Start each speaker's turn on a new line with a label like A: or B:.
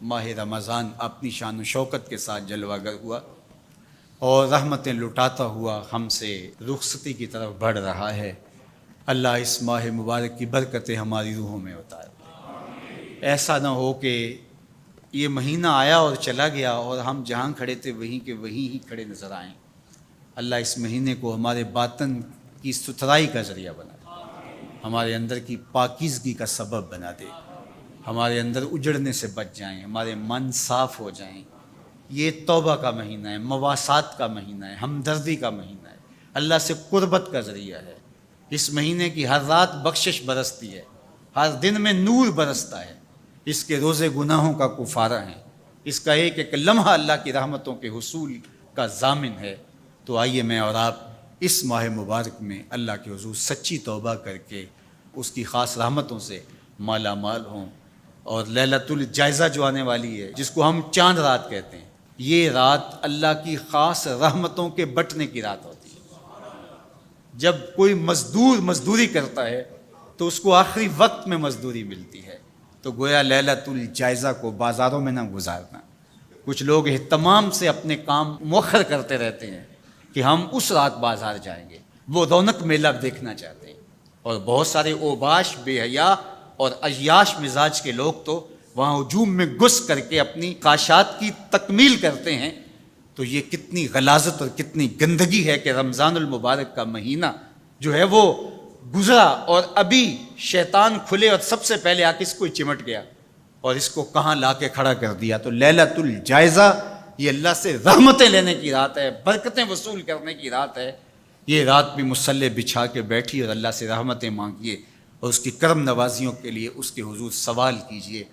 A: ماہ رمضان اپنی شان و شوکت کے ساتھ جلوہ گر ہوا اور رحمتیں لٹاتا ہوا ہم سے رخصتی کی طرف بڑھ رہا ہے۔ اللہ اس ماہ مبارک کی برکتیں ہماری روحوں میں اتارے۔ ایسا نہ ہو کہ یہ مہینہ آیا اور چلا گیا اور ہم جہاں کھڑے تھے وہیں کے وہیں ہی کھڑے نظر آئیں۔ اللہ اس مہینے کو ہمارے باطن کی ستھرائی کا ذریعہ بنا دے، ہمارے اندر کی پاکیزگی کا سبب بنا دے، ہمارے اندر اجڑنے سے بچ جائیں، ہمارے من صاف ہو جائیں۔ یہ توبہ کا مہینہ ہے، مواسات کا مہینہ ہے، ہمدردی کا مہینہ ہے، اللہ سے قربت کا ذریعہ ہے۔ اس مہینے کی ہر رات بخشش برستی ہے، ہر دن میں نور برستا ہے، اس کے روزے گناہوں کا کفارہ ہیں، اس کا ایک ایک لمحہ اللہ کی رحمتوں کے حصول کا ضامن ہے۔ تو آئیے میں اور آپ اس ماہ مبارک میں اللہ کے حضور سچی توبہ کر کے اس کی خاص رحمتوں سے مالا مال ہوں۔ اور لیلۃ الجائزہ جو آنے والی ہے، جس کو ہم چاند رات کہتے ہیں، یہ رات اللہ کی خاص رحمتوں کے بٹنے کی رات ہوتی ہے۔ جب کوئی مزدور مزدوری کرتا ہے تو اس کو آخری وقت میں مزدوری ملتی ہے، تو گویا لیلۃ الجائزہ کو بازاروں میں نہ گزارنا۔ کچھ لوگ اہتمام سے اپنے کام مؤخر کرتے رہتے ہیں کہ ہم اس رات بازار جائیں گے، وہ رونق میلہ دیکھنا چاہتے ہیں، اور بہت سارے اوباش، بے حیا اور عیاش مزاج کے لوگ تو وہاں ہجوم میں گھس کر کے اپنی خواہشات کی تکمیل کرتے ہیں۔ تو یہ کتنی غلاظت اور کتنی گندگی ہے کہ رمضان المبارک کا مہینہ جو ہے وہ گزرا اور ابھی شیطان کھلے اور سب سے پہلے آ کے اس کو چمٹ گیا اور اس کو کہاں لا کے کھڑا کر دیا۔ تو لیلۃ الجائزہ یہ اللہ سے رحمتیں لینے کی رات ہے، برکتیں وصول کرنے کی رات ہے۔ یہ رات بھی مصلی بچھا کے بیٹھی اور اللہ سے رحمتیں مانگیے اور اس کی کرم نوازیوں کے لیے اس کے حضور سوال کیجیے۔